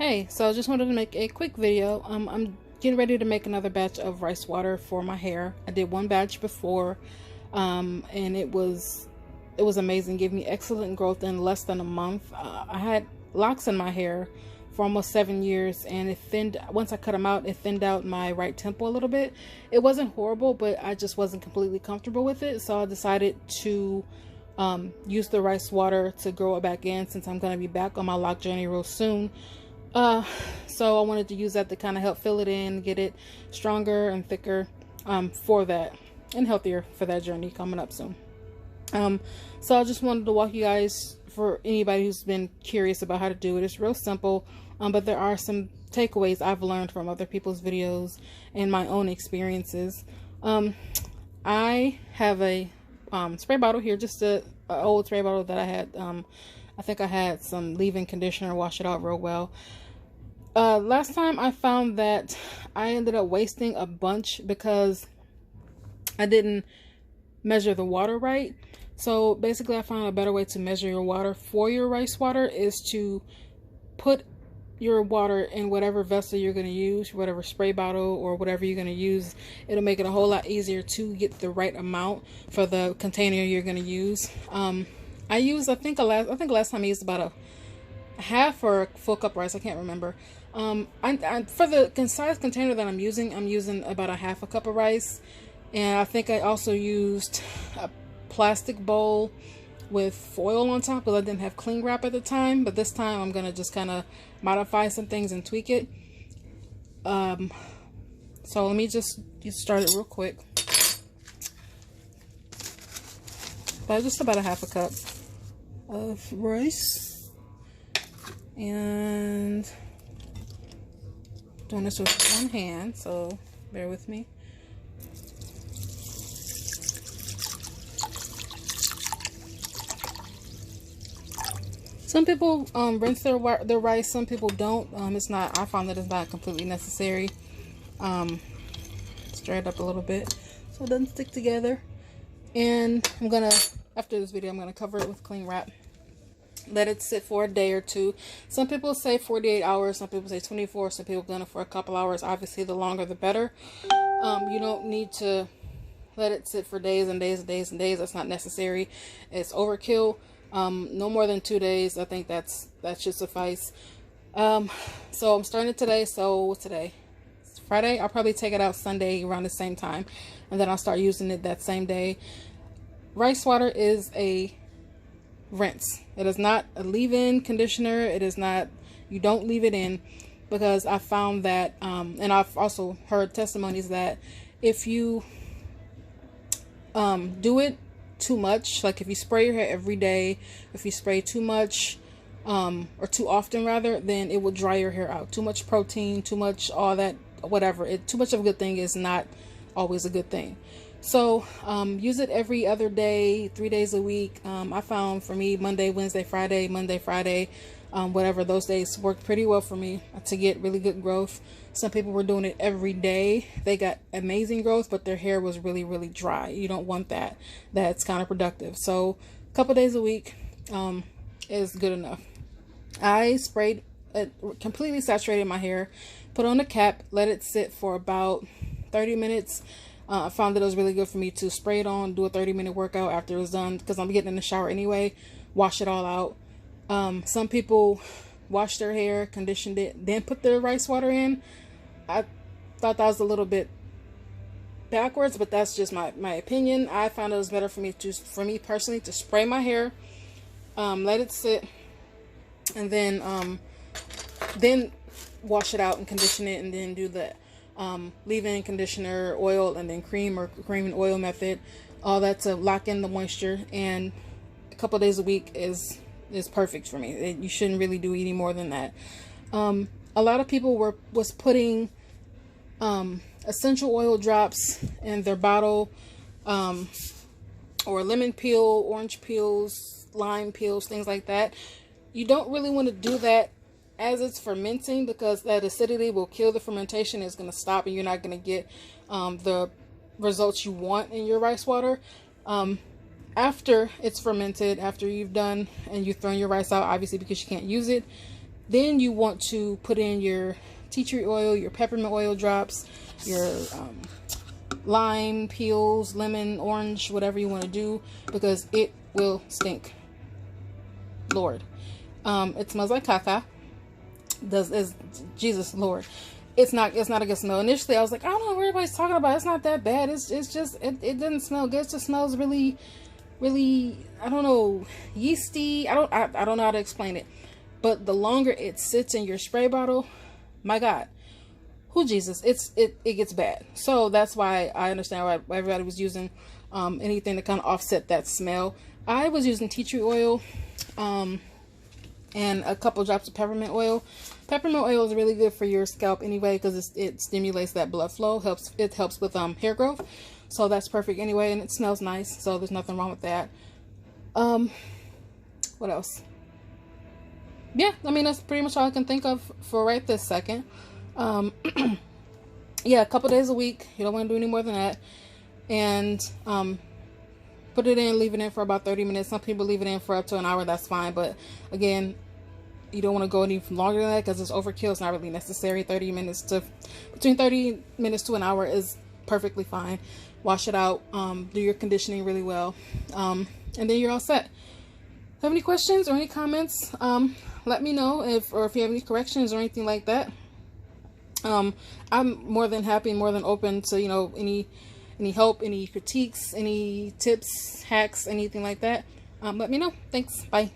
Hey, so I just wanted to make a quick video. I'm getting ready to make another batch of rice water for my hair. I did one batch before, and it was amazing. Gave me excellent growth in less than a month. I had locks in my hair for almost 7 years, and it thinned. Once I cut them out, it thinned out my right temple a little bit. It wasn't horrible, but I just wasn't completely comfortable with it, so I decided to use the rice water to grow it back in, since I'm going to be back on my lock journey real soon. So I wanted to use that to kind of help fill it in, get it stronger and thicker for that, and healthier for that journey coming up soon. So I just wanted to walk you guys, for anybody who's been curious about how to do it. It's real simple, but there are some takeaways I've learned from other people's videos and my own experiences. I have a spray bottle here, just a old spray bottle that I had. I think I had some leave-in conditioner, wash it out real well. Last time I found that I ended up wasting a bunch because I didn't measure the water right. So basically I found a better way to measure your water for your rice water is to put your water in whatever vessel you're going to use, whatever spray bottle or whatever you're going to use. It'll make it a whole lot easier to get the right amount for the container you're going to use. I think last time I used about a half or a full cup of rice. I can't remember. For the size container that I'm using about a half a cup of rice. And I think I also used a plastic bowl with foil on top because I didn't have cling wrap at the time. But this time I'm going to just kind of modify some things and tweak it. So let me just get started real quick. But just about a half a cup of rice, and doing this with one hand, so bear with me. Some people rinse their rice, some people don't. I found that it's not completely necessary. Stir it up a little bit so it doesn't stick together. And after this video, I'm gonna cover it with cling wrap. Let it sit for a day or two. Some people say 48 hours, some people say 24, some people done it for a couple hours. Obviously, the longer the better. You don't need to let it sit for days and days and days and days. That's not necessary. It's overkill. No more than 2 days. I think that should suffice. So I'm starting it today. So what's today? It's Friday. I'll probably take it out Sunday around the same time, and then I'll start using it that same day. Rice water is a rinse. It is not a leave-in conditioner. It is not, you don't leave it in, because I found that, and I've also heard testimonies that if you do it too much, like if you spray your hair every day, if you spray too much, or too often rather, then it will dry your hair out. Too much protein, too much all that, whatever. Too much of a good thing is not always a good thing. So use it every other day, 3 days a week. I found for me Monday, Wednesday, Friday, Monday, Friday, whatever, those days worked pretty well for me to get really good growth. Some people were doing it every day. They got amazing growth, but their hair was really, really dry. You don't want that. That's counterproductive. So a couple days a week is good enough. I sprayed it, completely saturated my hair, put on a cap, let it sit for about 30 minutes. I found that it was really good for me to spray it on, do a 30-minute workout after it was done, because I'm getting in the shower anyway, wash it all out. Some people wash their hair, conditioned it, then put their rice water in. I thought that was a little bit backwards, but that's just my opinion. I found it was better for me personally to spray my hair, let it sit, and then wash it out and condition it, and then do the leave-in conditioner, oil, and then cream and oil method, all that to lock in the moisture. And a couple days a week is perfect for me. You shouldn't really do any more than that. A lot of people was putting essential oil drops in their bottle, or lemon peel, orange peels, lime peels, things like that. You don't really want to do that as it's fermenting, because that acidity will kill the fermentation. It's going to stop, and you're not going to get the results you want in your rice water. After it's fermented, after you've done and you've thrown your rice out, obviously, because you can't use it, Then you want to put in your tea tree oil, your peppermint oil drops, your lime peels, lemon, orange, whatever you want to do, because it will stink. Lord. It smells like caca. Is Jesus Lord. It's not a good smell. Initially I was like, I don't know what everybody's talking about. It's not that bad. It's just it doesn't smell good. It just smells really, I don't know, yeasty. I don't know how to explain it. But the longer it sits in your spray bottle, my God, who Jesus, it gets bad. So that's why I understand why everybody was using anything to kind of offset that smell. I was using tea tree oil and a couple drops of peppermint oil. Peppermint oil is really good for your scalp anyway, because it stimulates that blood flow. It helps with hair growth. So that's perfect anyway, and it smells nice. So there's nothing wrong with that. What else? Yeah, I mean, that's pretty much all I can think of for right this second. Yeah, a couple days a week. You don't want to do any more than that. And put it in, leave it in for about 30 minutes. Some people leave it in for up to an hour. That's fine. But again, you don't want to go any longer than that, because it's overkill. It's not really necessary. Between 30 minutes to an hour is perfectly fine. Wash it out. Do your conditioning really well. And then you're all set. Have any questions or any comments? Let me know if you have any corrections or anything like that. I'm more than happy, more than open to, any help, any critiques, any tips, hacks, anything like that. Let me know. Thanks. Bye.